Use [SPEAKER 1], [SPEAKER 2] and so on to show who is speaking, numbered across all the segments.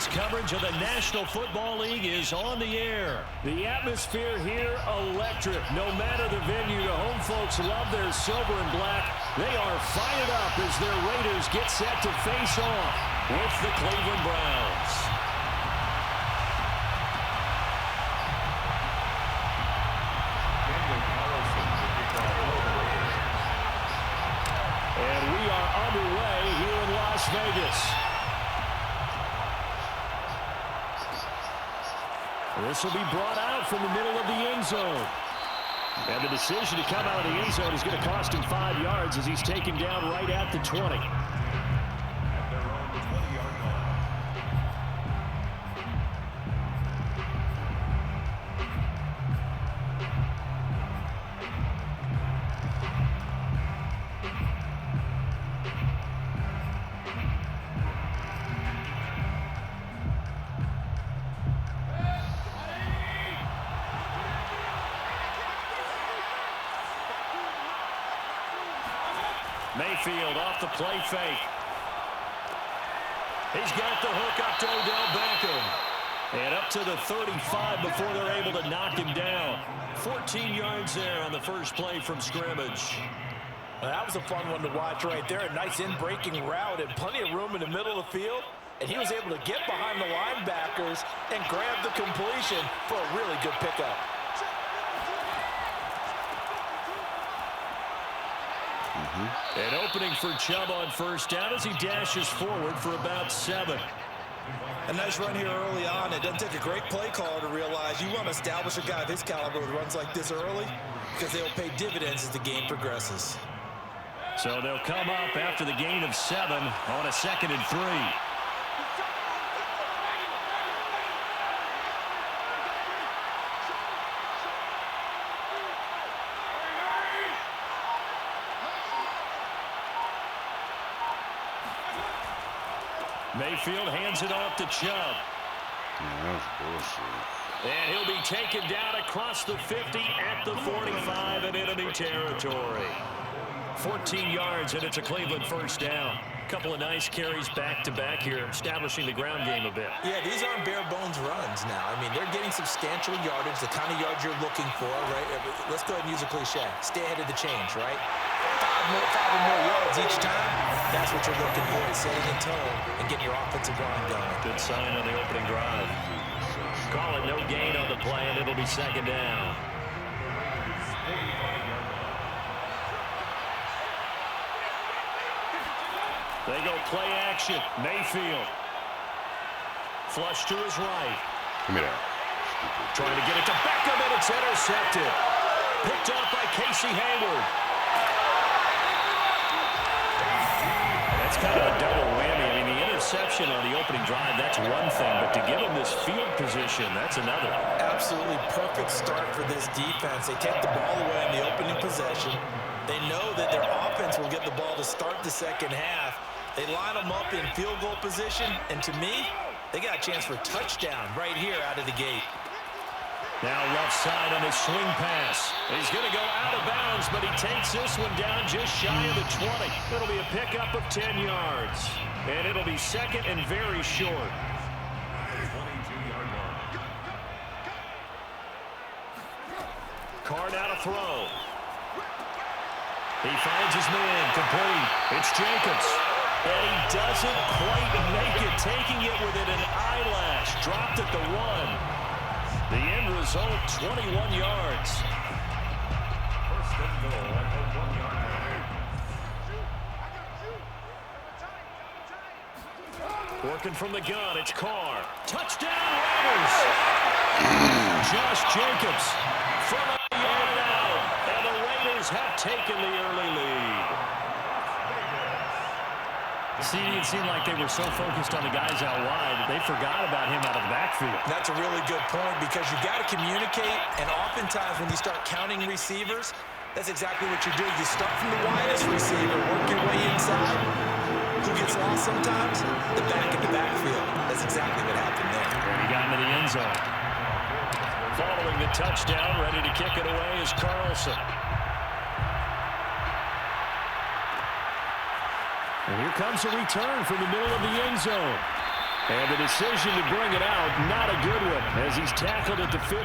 [SPEAKER 1] coverage of the National Football League is on the air. The atmosphere here, electric. No matter the venue, the home folks love their silver and black. They are fired up as their Raiders get set to face off with the Cleveland Browns. And we are underway here in Las Vegas. This will be brought out from the middle of the end zone. And the decision to come out of the end zone is going to cost him 5 yards as he's taken down right at the 20. Mayfield off the play fake. He's got the hook up to Odell Beckham. And up to the 35 before they're able to knock him down. 14 yards there on the first play from scrimmage.
[SPEAKER 2] Well, that was a fun one to watch right there. A nice in-breaking route and plenty of room in the middle of the field. And he was able to get behind the linebackers and grab the completion for a really good pickup.
[SPEAKER 1] An opening for Chubb on first down as he dashes forward for about 7.
[SPEAKER 2] A nice run here early on. It doesn't take a great play caller to realize you want to establish a guy of his caliber with runs like this early because they'll pay dividends as the game progresses.
[SPEAKER 1] So they'll come up after the gain of 7 on a 2nd and 3. Mayfield hands it off to Chubb. And he'll be taken down across the 50 at the 45 in enemy territory. 14 yards, and it's a Cleveland first down. Couple of nice carries back-to-back here, establishing the ground game a bit.
[SPEAKER 2] Yeah, these aren't bare-bones runs now. I mean, they're getting substantial yardage, the kind of yards you're looking for, right? Let's go ahead and use a cliche. Stay ahead of the change, right? Five or more yards each time. That's what you're looking for, is setting a tone and getting your offensive line going.
[SPEAKER 1] Good sign on the opening drive. Call it no gain on the play, and it'll be 2nd down. They go play action. Mayfield. Flush to his right.
[SPEAKER 3] Give me that.
[SPEAKER 1] Trying to get it to Beckham, and it's intercepted. Picked off by Casey Hayward. That's kind of a double whammy. I mean, the interception on the opening drive, that's one thing. But to give him this field position, that's another.
[SPEAKER 2] Absolutely perfect start for this defense. They take the ball away in the opening possession. They know that their offense will get the ball to start the second half. They line them up in field goal position, and to me, they got a chance for a touchdown right here out of the gate.
[SPEAKER 1] Now left side on his swing pass. He's going to go out of bounds, but he takes this one down just shy of the 20. It'll be a pickup of 10 yards, and it'll be 2nd and very short. Carr now to throw. He finds his man, complete. It's Jacobs. And he doesn't quite make it, taking it within an eyelash. Dropped at the 1. The end result, 21 yards. First and goal at the 1-yard line. Working from the gun, it's Carr. Touchdown, Raiders! Josh Jacobs from a yard out. And the Raiders have taken the early lead. See, it seemed like they were so focused on the guys out wide that they forgot about him out of the backfield.
[SPEAKER 2] That's a really good point because you got to communicate, and oftentimes when you start counting receivers, that's exactly what you do. You start from the widest receiver, work your way inside. Who gets lost sometimes? The back in the backfield. That's exactly what happened there.
[SPEAKER 1] And he got into the end zone. Following the touchdown, ready to kick it away is Carlson. And here comes a return from the middle of the end zone. And the decision to bring it out, not a good one, as he's tackled at the 15.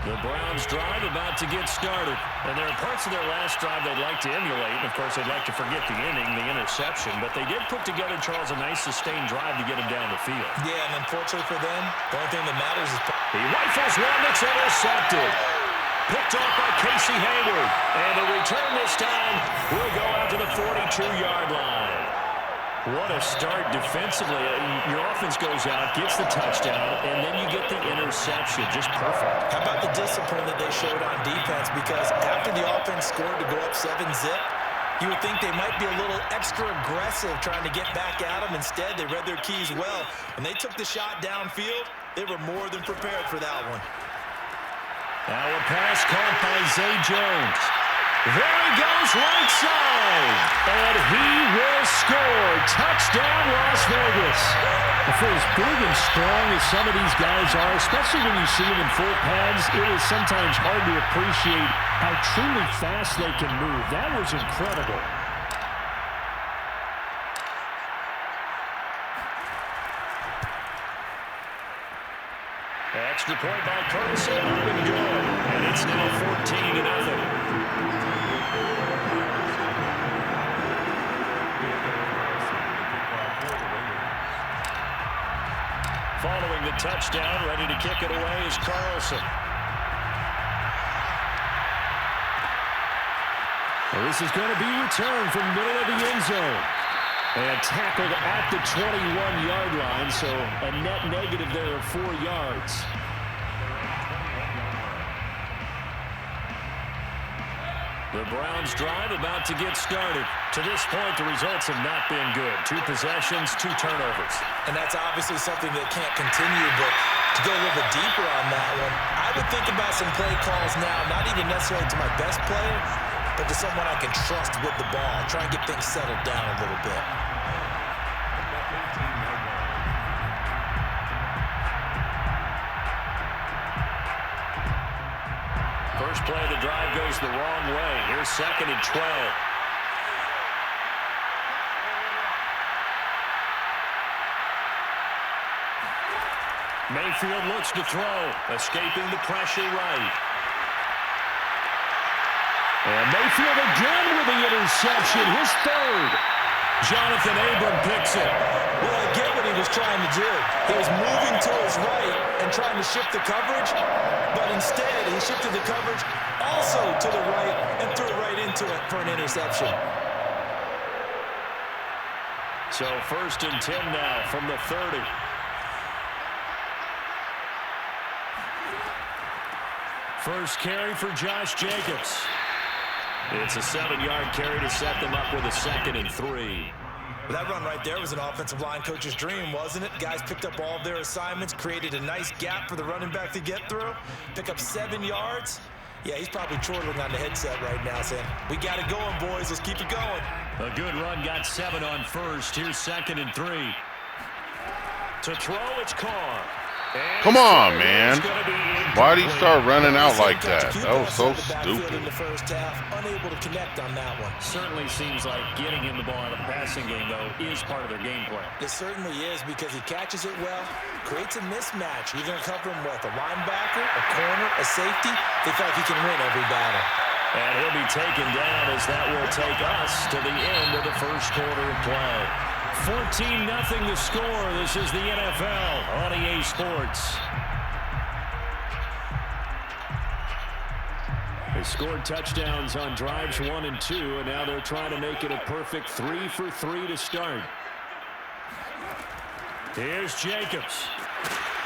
[SPEAKER 1] The Browns drive about to get started. And there are parts of their last drive they'd like to emulate. And, of course, they'd like to forget the inning, the interception. But they did put together, Charles, a nice sustained drive to get him down the field.
[SPEAKER 2] Yeah, and unfortunately for them, the only thing that matters is...
[SPEAKER 1] He rifles one that's intercepted. Picked off by Casey Hayward. And the return this time will go out to the 42-yard line. What a start defensively. Your offense goes out, gets the touchdown, and then you get the interception. Just perfect.
[SPEAKER 2] How about the discipline that they showed on defense? Because after the offense scored to go up 7-zip, you would think they might be a little extra aggressive trying to get back at them. Instead, they read their keys well. When they took the shot downfield, they were more than prepared for that one.
[SPEAKER 1] Now a pass caught by Zay Jones. There he goes right side. And he will score. Touchdown, Las Vegas.
[SPEAKER 3] For as big and strong as some of these guys are, especially when you see them in full pads, it is sometimes hard to appreciate how truly fast they can move. That was incredible.
[SPEAKER 1] Extra point by Curtis and up and good. And it's now 14-0. Following the touchdown, ready to kick it away is Carlson.
[SPEAKER 3] Well, this is going to be returned from the middle of the end zone.
[SPEAKER 1] And tackled at the 21-yard line, so a net negative there of 4 yards. The Browns drive about to get started. To this point, the results have not been good. 2 possessions, 2 turnovers.
[SPEAKER 2] And that's obviously something that can't continue, but to go a little bit deeper on that one, I would think about some play calls now, not even necessarily to my best player, but to someone I can trust with the ball. Try and get things settled down a little bit.
[SPEAKER 1] First play of the drive goes the wrong way. Here's 2nd and 12. Mayfield looks to throw, escaping the pressure right.
[SPEAKER 3] And Mayfield again with the interception, his 3rd.
[SPEAKER 1] Jonathan Abram picks it.
[SPEAKER 2] Well, I get what he was trying to do. He was moving to his right and trying to shift the coverage, but instead he shifted the coverage also to the right and threw right into it for an interception.
[SPEAKER 1] So 1st and 10 now from the 30. First carry for Josh Jacobs. It's a 7-yard carry to set them up with a 2nd and 3.
[SPEAKER 2] That run right there was an offensive line coach's dream, wasn't it? Guys picked up all of their assignments, created a nice gap for the running back to get through, pick up 7 yards. Yeah, he's probably chortling on the headset right now saying, we got it going, boys. Let's keep it going.
[SPEAKER 1] A good run, got 7 on first. Here's 2nd and 3. To throw, it's Carr.
[SPEAKER 4] Come on, man. Why did he start running out like that? That was so stupid.
[SPEAKER 2] In the first half, unable to connect on that one.
[SPEAKER 1] Certainly seems like getting him the ball out of the passing game, though, is part of their game plan.
[SPEAKER 2] It certainly is because he catches it well, creates a mismatch. You're going to cover him with a linebacker, a corner, a safety. They feel like he can win every battle.
[SPEAKER 1] And he'll be taken down as that will take us to the end of the first quarter of play. 14-0 the score. This is the NFL on EA Sports. They scored touchdowns on drives 1 and 2, and now they're trying to make it a perfect 3 for 3 to start. Here's Jacobs.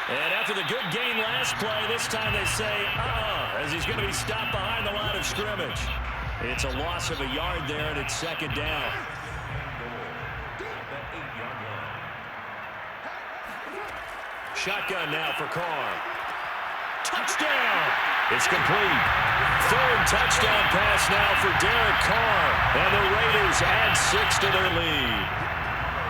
[SPEAKER 1] And after the good gain last play, this time they say, as he's going to be stopped behind the line of scrimmage. It's a loss of a yard there, and it's 2nd down. Shotgun now for Carr. Touchdown! It's complete. 3rd touchdown pass now for Derek Carr. And the Raiders add 6 to their lead.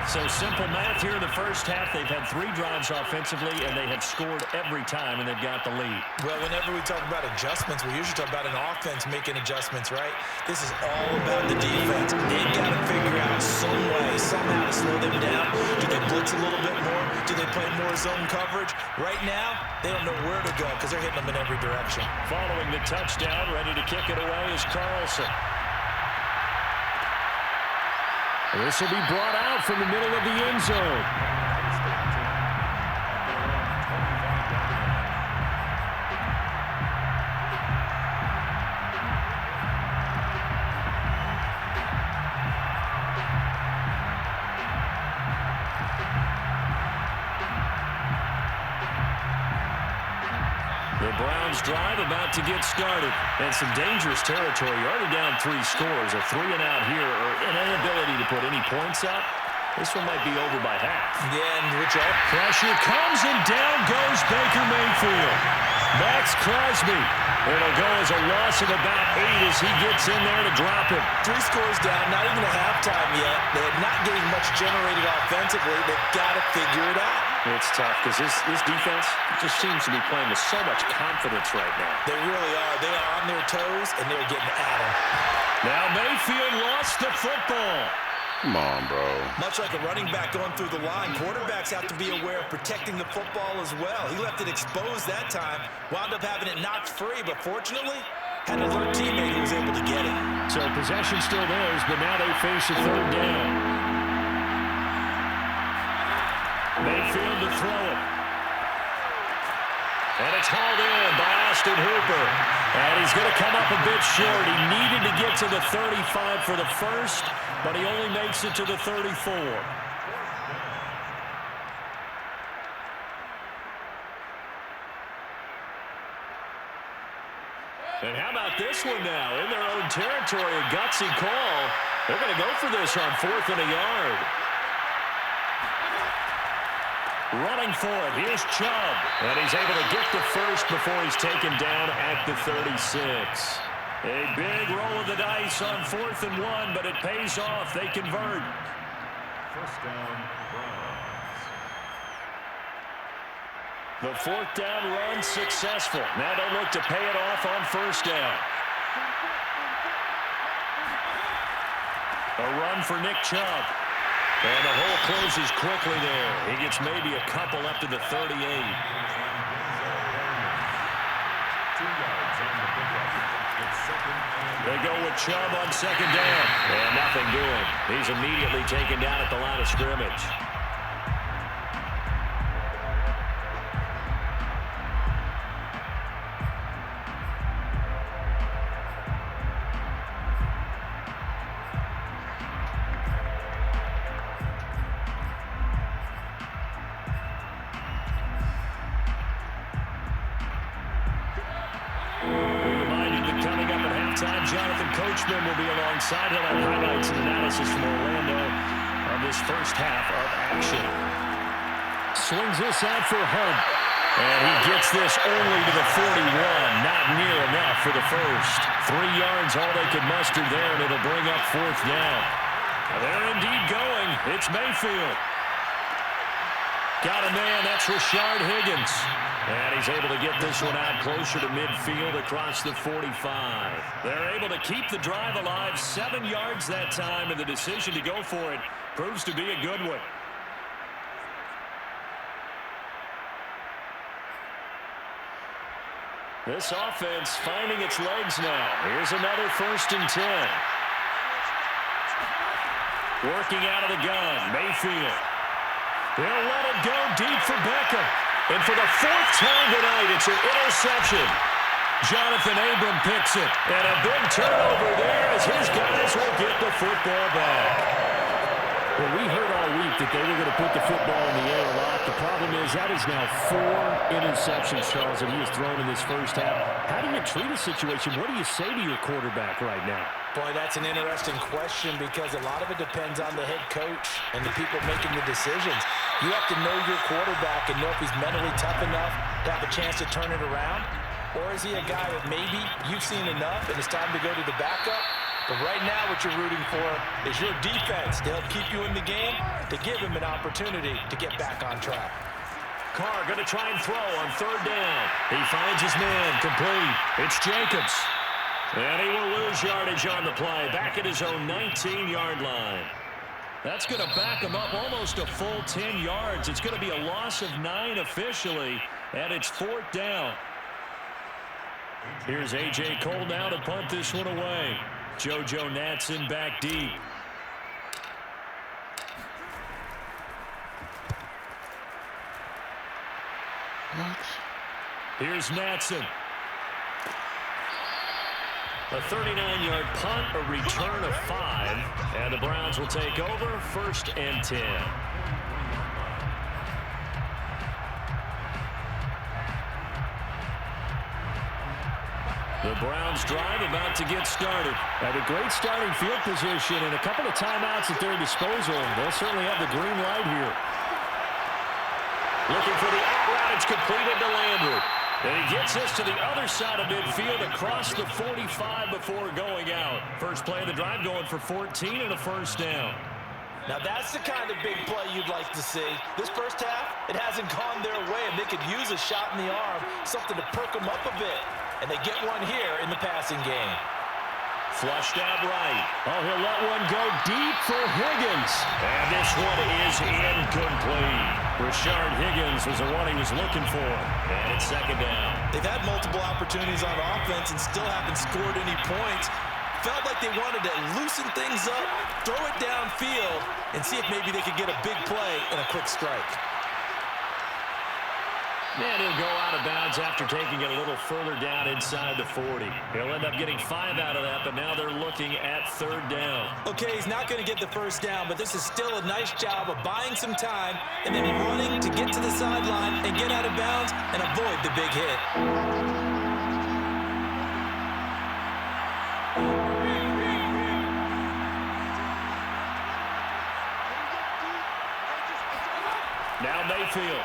[SPEAKER 1] So simple math here in the first half. They've had 3 drives offensively, and they have scored every time, and they've got the lead.
[SPEAKER 2] Well, whenever we talk about adjustments, we usually talk about an offense making adjustments, right? This is all about the defense. They've got to figure out some way, somehow to slow them down. Do they blitz a little bit more? Do they play more zone coverage? Right now, they don't know where to go because they're hitting them in every direction.
[SPEAKER 1] Following the touchdown, ready to kick it away is Carlson.
[SPEAKER 3] This will be brought out from the middle of the end zone.
[SPEAKER 1] The Browns drive about to get started. And some dangerous territory. You're already down 3 scores. A 3-and-out here, or an inability to put any points up. This one might be over by half.
[SPEAKER 2] Yeah, and which
[SPEAKER 3] pressure comes, and down goes Baker Mayfield. Max Crosby. It'll go as a loss of about 8 as he gets in there to drop it.
[SPEAKER 2] 3 scores down, not even a halftime yet. They're not getting much generated offensively. They've got to figure it out.
[SPEAKER 1] It's tough because this defense just seems to be playing with so much confidence right now.
[SPEAKER 2] They really are. They are on their toes, and they're getting at them.
[SPEAKER 3] Now Mayfield lost the football.
[SPEAKER 4] Come on, bro.
[SPEAKER 2] Much like a running back going through the line, quarterbacks have to be aware of protecting the football as well. He left it exposed that time, wound up having it knocked free, but fortunately, had an alert teammate who was able to get it.
[SPEAKER 3] So possession still theirs, but now they face a 3rd down. Mayfield to throw it. And it's hauled in by Austin Hooper. And he's going to come up a bit short. He needed to get to the 35 for the first, but he only makes it to the 34. And how about this one now? In their own territory, a gutsy call. They're going to go for this on 4th and a yard. Running for it, here's Chubb. And he's able to get the first before he's taken down at the 36. A big roll of the dice on 4th and 1, but it pays off. They convert.
[SPEAKER 5] First down, Browns.
[SPEAKER 3] The 4th down run successful. Now they look to pay it off on 1st down. A run for Nick Chubb. And the hole closes quickly there. He gets maybe a couple up to the 38.
[SPEAKER 5] 2 yards on the pickup. It's 2nd and
[SPEAKER 3] They go with Chubb on 2nd down. And nothing doing. He's immediately taken down at the line of scrimmage. Will be alongside. He'll have highlights and analysis from Orlando on this first half of action. Swings this out for Hunt. And he gets this only to the 41. Not near enough for the first. 3 yards, all they could muster there, and it'll bring up 4th down. They're indeed going. It's Mayfield. Got a man. That's Rashard Higgins. And he's able to get this one out closer to midfield across the 45. They're able to keep the drive alive. 7 yards that time, and the decision to go for it proves to be a good one. This offense finding its legs now. Here's another 1st and 10. Working out of the gun, Mayfield. They'll let it go deep for Beckham. And for the 4th time tonight, it's an interception. Jonathan Abram picks it. And a big turnover there as his guys will get the football back. Well, we heard all week that they were going to put the football in the air a lot. The problem is that is now 4 interceptions, Charles, that he has thrown in this first half. How do you treat a situation? What do you say to your quarterback right now?
[SPEAKER 2] Boy, that's an interesting question because a lot of it depends on the head coach and the people making the decisions. You have to know your quarterback and know if he's mentally tough enough to have a chance to turn it around. Or is he a guy that maybe you've seen enough and it's time to go to the backup? But right now what you're rooting for is your defense to help keep you in the game, to give him an opportunity to get back on track.
[SPEAKER 3] Carr going to try and throw on third down. He finds his man complete. It's Jacobs. And he will lose yardage on the play, back at his own 19-yard line. That's going to back him up almost a full 10 yards. It's going to be a loss of 9 officially, and it's 4th down. Here's A.J. Cole now to punt this one away. JoJo Natson back deep.
[SPEAKER 4] What?
[SPEAKER 3] Here's Natson. A 39-yard punt, a return of 5, and the Browns will take over 1st and 10. The Browns drive about to get started. Have a great starting field position and a couple of timeouts at their disposal. They'll certainly have the green light here. Looking for the out route. It's completed to Landry. And he gets this to the other side of midfield across the 45 before going out. First play of the drive going for 14 and a 1st down.
[SPEAKER 2] Now that's the kind of big play you'd like to see. This first half, it hasn't gone their way, and they could use a shot in the arm, something to perk them up a bit. And they get one here in the passing game.
[SPEAKER 3] Flushed out right. Oh, he'll let one go deep for Higgins. And this one is incomplete. Rashard Higgins was the one he was looking for. And it's 2nd down.
[SPEAKER 2] They've had multiple opportunities on offense and still haven't scored any points. Felt like they wanted to loosen things up, throw it downfield, and see if maybe they could get a big play and a quick strike.
[SPEAKER 3] And he'll go out of bounds after taking it a little further down inside the 40. He'll end up getting 5 out of that, but now they're looking at 3rd down.
[SPEAKER 2] Okay, he's not going to get the 1st down, but this is still a nice job of buying some time and then running to get to the sideline and get out of bounds and avoid the big hit.
[SPEAKER 3] Now Mayfield.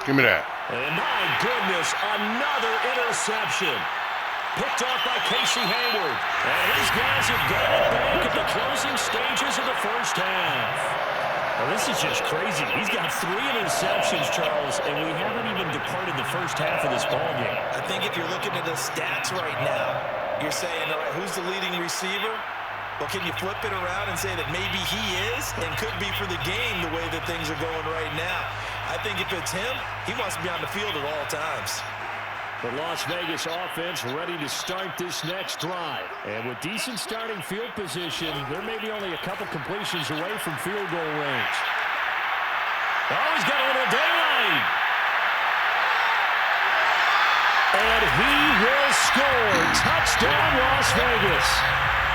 [SPEAKER 4] Give me that.
[SPEAKER 3] And my goodness, another interception. Picked off by Casey Hayward. And his guys have got it back at the closing stages of the 1st half. Well, this is just crazy. He's got 3 interceptions, Charles, and we haven't even departed the 1st half of this ballgame.
[SPEAKER 2] I think if you're looking at the stats right now, you're saying, all right, who's the leading receiver? Well, can you flip it around and say that maybe he is and could be for the game the way that things are going right now? I think if it's him, he wants to be on the field at all times.
[SPEAKER 3] The Las Vegas offense ready to start this next drive. And with decent starting field position, they're maybe only a couple completions away from field goal range. Oh, he's got a little daylight. And he will score. Touchdown, Las Vegas.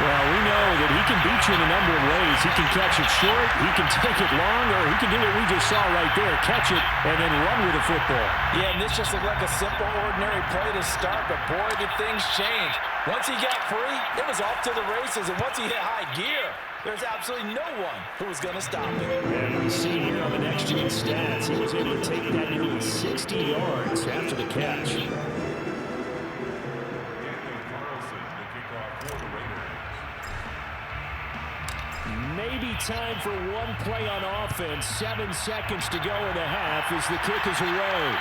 [SPEAKER 3] Well, we know that he can beat you in a number of ways. He can catch it short, he can take it long, or he can do what we just saw right there, catch it and then run with the football.
[SPEAKER 2] Yeah, and this just looked like a simple, ordinary play to start, but boy, did things change. Once he got free, it was off to the races, and once he hit high gear, there's absolutely no one who was going to stop him.
[SPEAKER 3] And we see here on the next-gen stats, he was able to take that nearly 60 yards after the catch. Maybe time for one play on offense. 7 seconds to go in the half as the kick is away.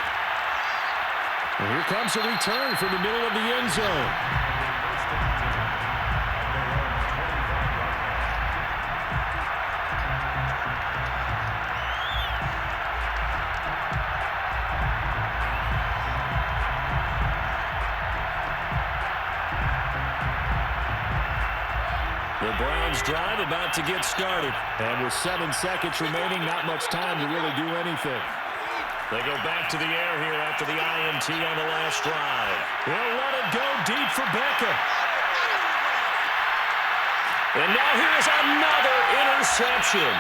[SPEAKER 3] And here comes a return from the middle of the end zone. The Browns drive about to get started. And with 7 seconds remaining, not much time to really do anything. They go back to the air here after the INT on the last drive. They'll let it go deep for Beckham. And now here's another interception.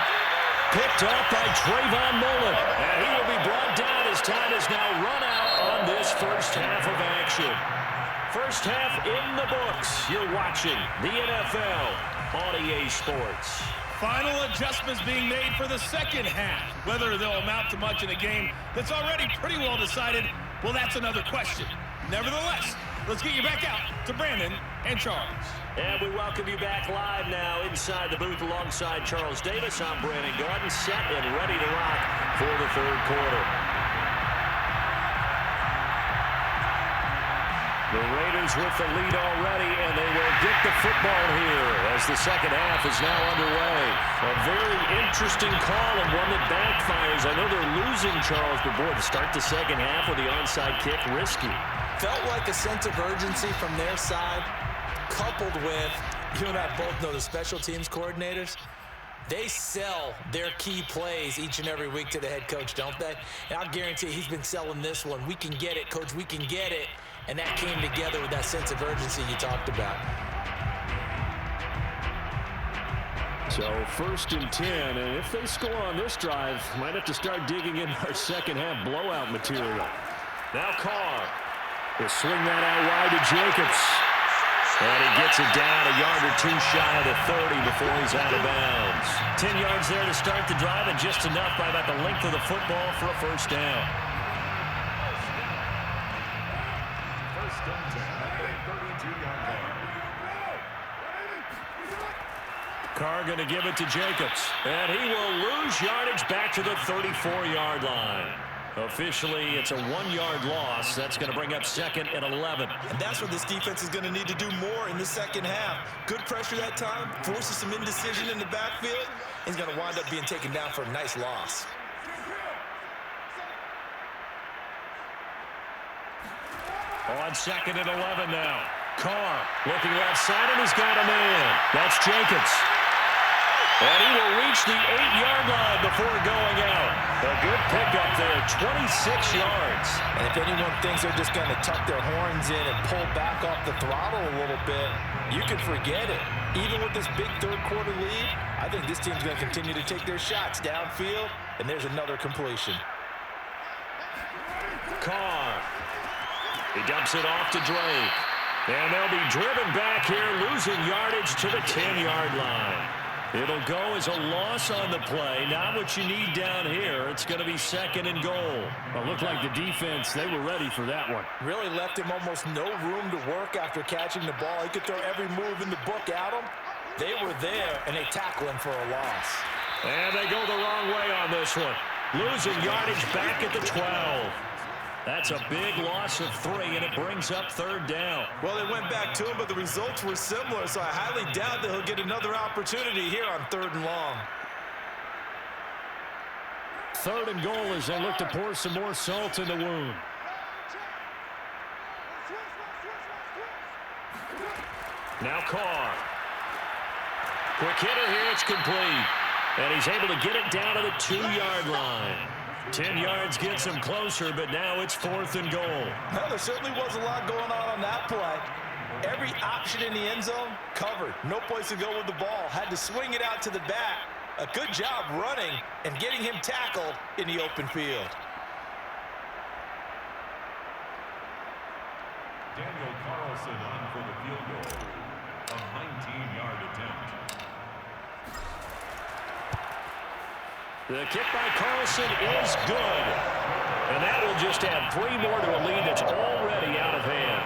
[SPEAKER 3] Picked up by Trayvon Mullen. And he will be brought down as time is now run out on this 1st half of action. 1st half in the books. You're watching the NFL on EA Sports.
[SPEAKER 6] Final adjustments being made for the 2nd half. Whether they'll amount to much in a game that's already pretty well decided, well, that's another question. Nevertheless, let's get you back out to Brandon and Charles.
[SPEAKER 3] And we welcome you back live now inside the booth alongside Charles Davis. I'm Brandon Gordon, set and ready to rock for the third quarter. The Raiders with the lead already, and they will get the football here as the second half is now underway. A very interesting call and one that backfires. I know they're losing, Charles, but boy, to start the second half with the onside kick, risky.
[SPEAKER 2] Felt like a sense of urgency from their side, coupled with, you and I both know the special teams coordinators, they sell their key plays each and every week to the head coach, don't they? And I'll guarantee he's been selling this one. We can get it, coach, we can get it. And that came together with that sense of urgency you talked about.
[SPEAKER 3] So 1st and 10, and if they score on this drive, might have to start digging in our second half blowout material. Now Carr will swing that out wide to Jacobs. And he gets it down a yard or two shy of the 30 before he's out of bounds. 10 yards there to start the drive, and just enough by about the length of the football for a first down. Carr going to give it to Jacobs. And he will lose yardage back to the 34-yard line. Officially, it's a 1-yard loss. That's going to bring up 2nd and 11.
[SPEAKER 2] And that's what this defense is going to need to do more in the second half. Good pressure that time, forces some indecision in the backfield. He's going to wind up being taken down for a nice loss.
[SPEAKER 3] On 2nd and 11 now. Carr looking left side, and he's got a man. That's Jacobs. And he will reach the 8-yard line before going out. A good pickup there, 26 yards.
[SPEAKER 2] And if anyone thinks they're just going to tuck their horns in and pull back off the throttle a little bit, you can forget it. Even with this big third-quarter lead, I think this team's going to continue to take their shots downfield, and there's another completion.
[SPEAKER 3] Carr. He dumps it off to Drake. And they'll be driven back here, losing yardage to the 10-yard line. It'll go as a loss on the play. Not what you need down here. It's going to be 2nd and goal. Well, looked like the defense, they were ready for that one.
[SPEAKER 2] Really left him almost no room to work after catching the ball. He could throw every move in the book at him. They were there, and they tackle him for a loss.
[SPEAKER 3] And they go the wrong way on this one. Losing yardage back at the 12. That's a big loss of 3, and it brings up 3rd down.
[SPEAKER 2] Well, they went back to him, but the results were similar, so I highly doubt that he'll get another opportunity here on 3rd and long.
[SPEAKER 3] 3rd and goal as they look to pour some more salt in the wound. Now Carr. Quick hitter here, it's complete. And he's able to get it down to the 2-yard line. 10 yards gets him closer, but now it's 4th and goal.
[SPEAKER 2] Well, there certainly was a lot going on that play. Every option in the end zone covered. No place to go with the ball. Had to swing it out to the back. A good job running and getting him tackled in the open field.
[SPEAKER 5] Daniel Carlson on for the field goal. A 19-yard attempt.
[SPEAKER 3] The kick by Carlson is good. And that will just add 3 more to a lead that's already out of hand.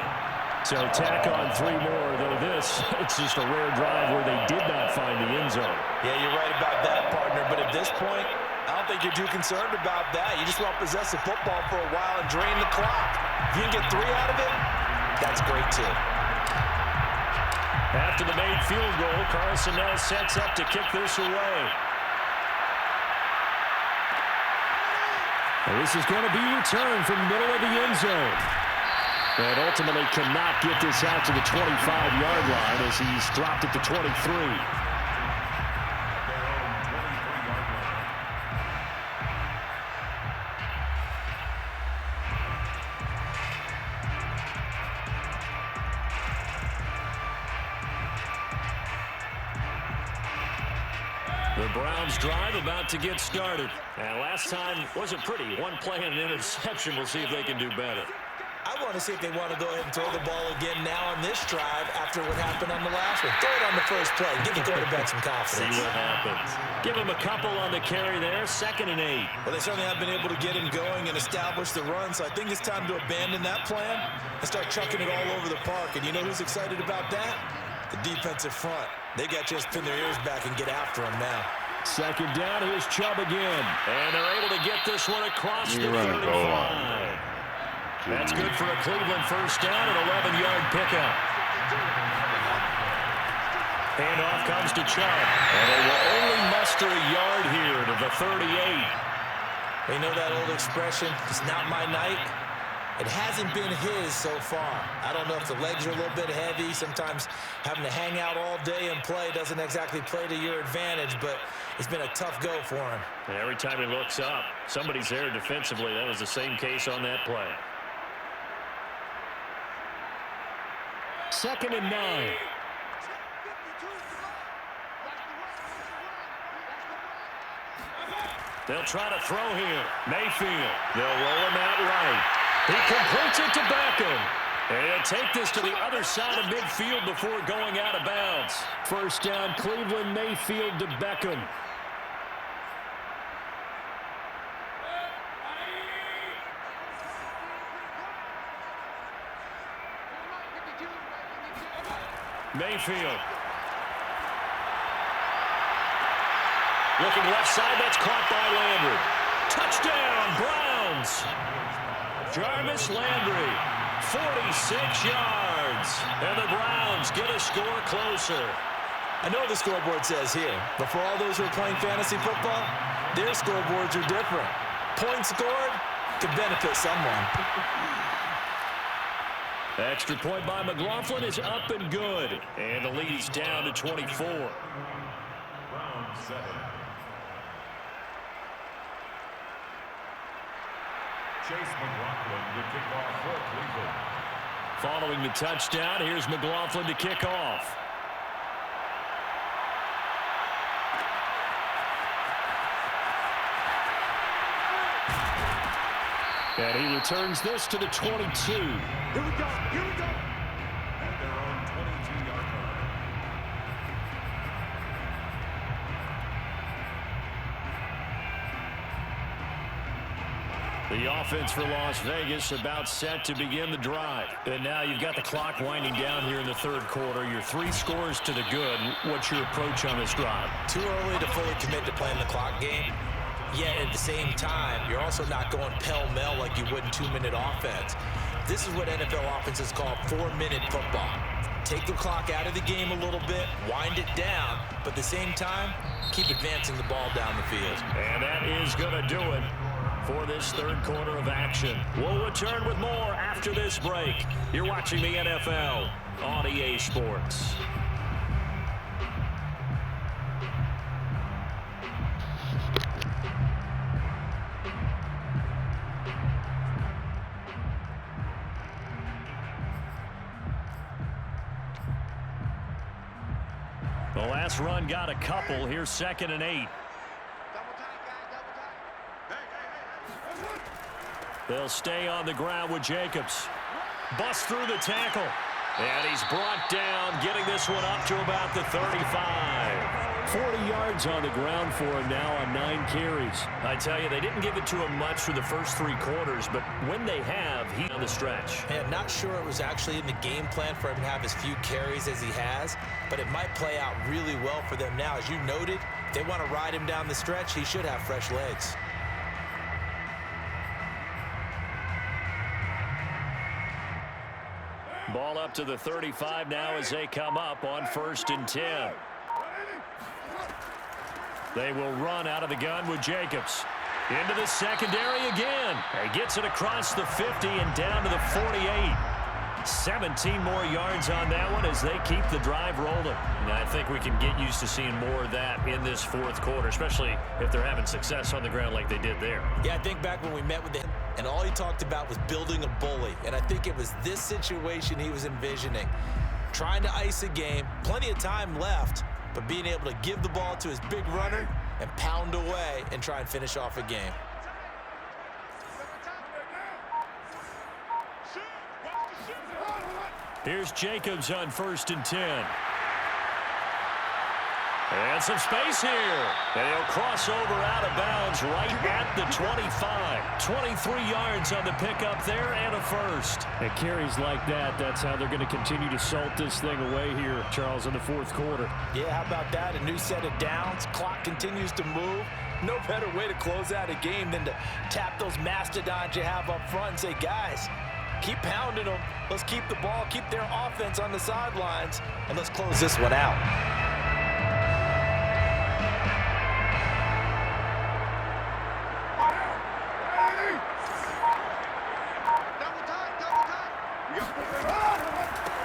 [SPEAKER 3] So tack on 3 more, though this, it's just a rare drive where they did not find the end zone.
[SPEAKER 2] Yeah, you're right about that, partner. But at this point, I don't think you're too concerned about that. You just want to possess the football for a while and drain the clock. If you can get 3 out of it, that's great, too.
[SPEAKER 3] After the made field goal, Carlson now sets up to kick this away. And this is going to be returned from the middle of the end zone. And ultimately cannot get this out to the 25-yard line as he's dropped it to 23. The Browns drive about to get started. And last time wasn't pretty. 1 play and an interception. We'll see if they can do better.
[SPEAKER 2] I I want to see if they want to go ahead and throw the ball again now on this drive after what happened on the last one. Throw it on the first play. Give the quarterback some confidence.
[SPEAKER 3] See what happens. Give him a couple on the carry there. 2nd and 8.
[SPEAKER 2] Well, they certainly have been able to get him going and establish the run, so I think it's time to abandon that plan and start chucking it all over the park. And you know who's excited about that? The defensive front. They got to just pin their ears back and get after him now.
[SPEAKER 3] 2nd down. Here's Chubb again. And they're able to get this one across the 35. That's good for a Cleveland first down, an 11-yard pickup. Handoff comes to Chubb. And they will only muster a yard here to the 38.
[SPEAKER 2] You know that old expression, it's not my night? It hasn't been his so far. I don't know if the legs are a little bit heavy. Sometimes having to hang out all day and play doesn't exactly play to your advantage, but it's been a tough go for him.
[SPEAKER 3] And every time he looks up, somebody's there defensively. That was the same case on that play. 2nd and 9. They'll try to throw here. Mayfield. They'll roll him out right. He completes it to Beckham. And he'll take this to the other side of midfield before going out of bounds. First down, Cleveland. Mayfield to Beckham. Mayfield. Looking left side, that's caught by Landry. Touchdown, Browns. Jarvis Landry, 46 yards. And the Browns get a score closer.
[SPEAKER 2] I know the scoreboard says here, but for all those who are playing fantasy football, their scoreboards are different. Points scored could benefit someone.
[SPEAKER 3] Extra point by McLaughlin is up and good. And the lead is down to 24.
[SPEAKER 5] Round 7. Chase McLaughlin to kick off for Cleveland.
[SPEAKER 3] Following the touchdown, here's McLaughlin to kick off. And he returns this to the 22.
[SPEAKER 5] Here we go. At their own 22-yard line.
[SPEAKER 3] The offense for Las Vegas about set to begin the drive. And now you've got the clock winding down here in the 3rd quarter. Your 3 scores to the good. What's your approach on this drive?
[SPEAKER 2] Too early to fully commit to playing the clock game. Yet at the same time, you're also not going pell-mell like you would in 2-minute offense. This is what NFL offenses call 4-minute football. Take the clock out of the game a little bit, wind it down, but at the same time, keep advancing the ball down the field.
[SPEAKER 3] And that is going to do it for this 3rd quarter of action. We'll return with more after this break. You're watching the NFL on EA Sports. The last run got a couple. Here's 2nd and 8. They'll stay on the ground with Jacobs. Bust through the tackle. And he's brought down, getting this one up to about the 35. 40 yards on the ground for him now on 9 carries. I tell you, they didn't give it to him much for the first 3 quarters, but when they have, he's on the stretch.
[SPEAKER 2] And not sure it was actually in the game plan for him to have as few carries as he has, but it might play out really well for them now. As you noted, if they want to ride him down the stretch, he should have fresh legs.
[SPEAKER 3] Ball up to the 35 now as they come up on 1st and 10. They will run out of the gun with Jacobs. Into the secondary again. He gets it across the 50 and down to the 48. 17 more yards on that one as they keep the drive rolling. And I think we can get used to seeing more of that in this 4th quarter, especially if they're having success on the ground like they did there.
[SPEAKER 2] Yeah, I think back when we met with him, and all he talked about was building a bully. And I think it was this situation he was envisioning. Trying to ice a game, plenty of time left, but being able to give the ball to his big runner and pound away and try and finish off a game.
[SPEAKER 3] Here's Jacobs on 1st and 10. And some space here. And he'll cross over out of bounds right at the 25. 23 yards on the pickup there and a first.
[SPEAKER 7] And carries like that, that's how they're going to continue to salt this thing away here, Charles, in the 4th quarter.
[SPEAKER 2] Yeah, how about that? A new set of downs. Clock continues to move. No better way to close out a game than to tap those mastodons you have up front and say, guys, keep pounding them. Let's keep the ball, keep their offense on the sidelines, and let's close this one out.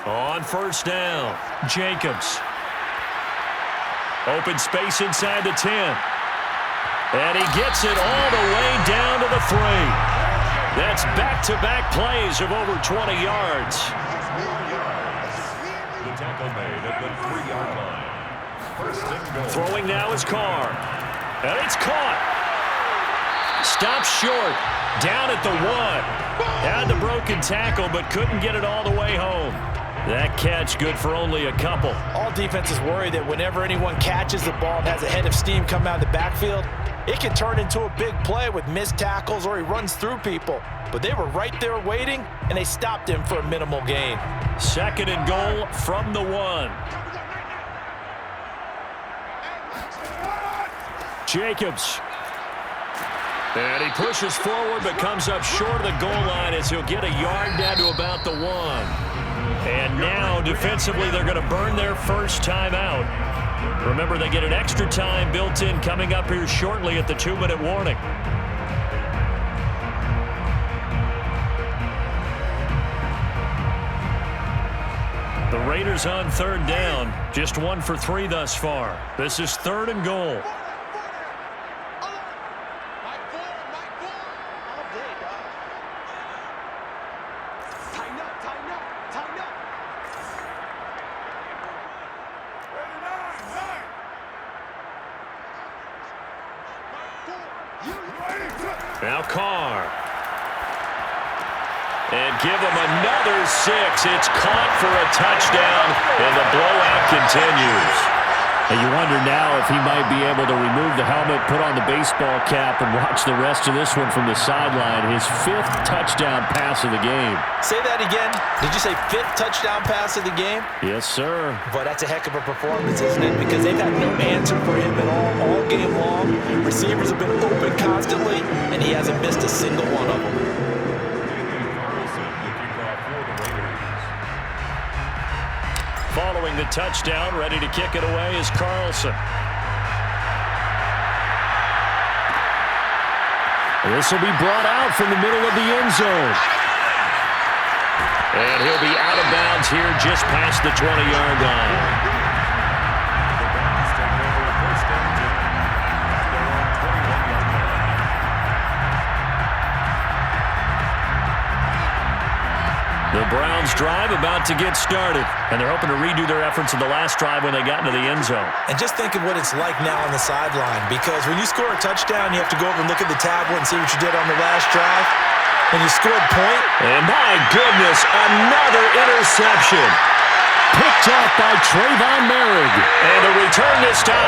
[SPEAKER 3] On 1st down, Jacobs. Open space inside the 10. And he gets it all the way down to the 3. That's back-to-back plays of over 20 yards.
[SPEAKER 5] The tackle made at the 3-yard line. 1st and goal.
[SPEAKER 3] Throwing now is Carr. And it's caught. Stopped short. Down at the 1. Had the broken tackle, but couldn't get it all the way home. That catch good for only a couple.
[SPEAKER 2] All defenses worry that whenever anyone catches the ball and has a head of steam come out of the backfield, it can turn into a big play with missed tackles or he runs through people. But they were right there waiting, and they stopped him for a minimal gain.
[SPEAKER 3] 2nd and goal from the 1. Jacobs. And he pushes forward but comes up short of the goal line as he'll get a yard down to about the 1. And now, defensively, they're going to burn their first time out. Remember, they get an extra time built in coming up here shortly at the 2-minute warning. The Raiders on 3rd down. Just 1 for 3 thus far. This is 3rd and goal. Now Carr. And give him another 6. It's caught for a touchdown, and the blowout continues.
[SPEAKER 7] And you wonder now if he might be able to remove the helmet, put on the baseball cap, and watch the rest of this one from the sideline. His 5th touchdown pass of the game.
[SPEAKER 2] Say that again. Did you say 5th touchdown pass of the game?
[SPEAKER 7] Yes, sir.
[SPEAKER 2] But that's a heck of a performance, isn't it? Because they've had no answer for him at all game long. Receivers have been open constantly, and he hasn't missed a single one of them.
[SPEAKER 3] Following the touchdown, ready to kick it away is Carlson.
[SPEAKER 7] This will be brought out from the middle of the end zone.
[SPEAKER 3] And he'll be out of bounds here just past the 20-yard line. The Browns drive about to get started, and they're hoping to redo their efforts in the last drive when they got into the end zone.
[SPEAKER 2] And just think of what it's like now on the sideline, because when you score a touchdown, you have to go over and look at the tablet and see what you did on the last drive. When you scored point.
[SPEAKER 3] And my goodness, another interception.
[SPEAKER 7] Picked off by Trayvon Merrick.
[SPEAKER 3] And the return this time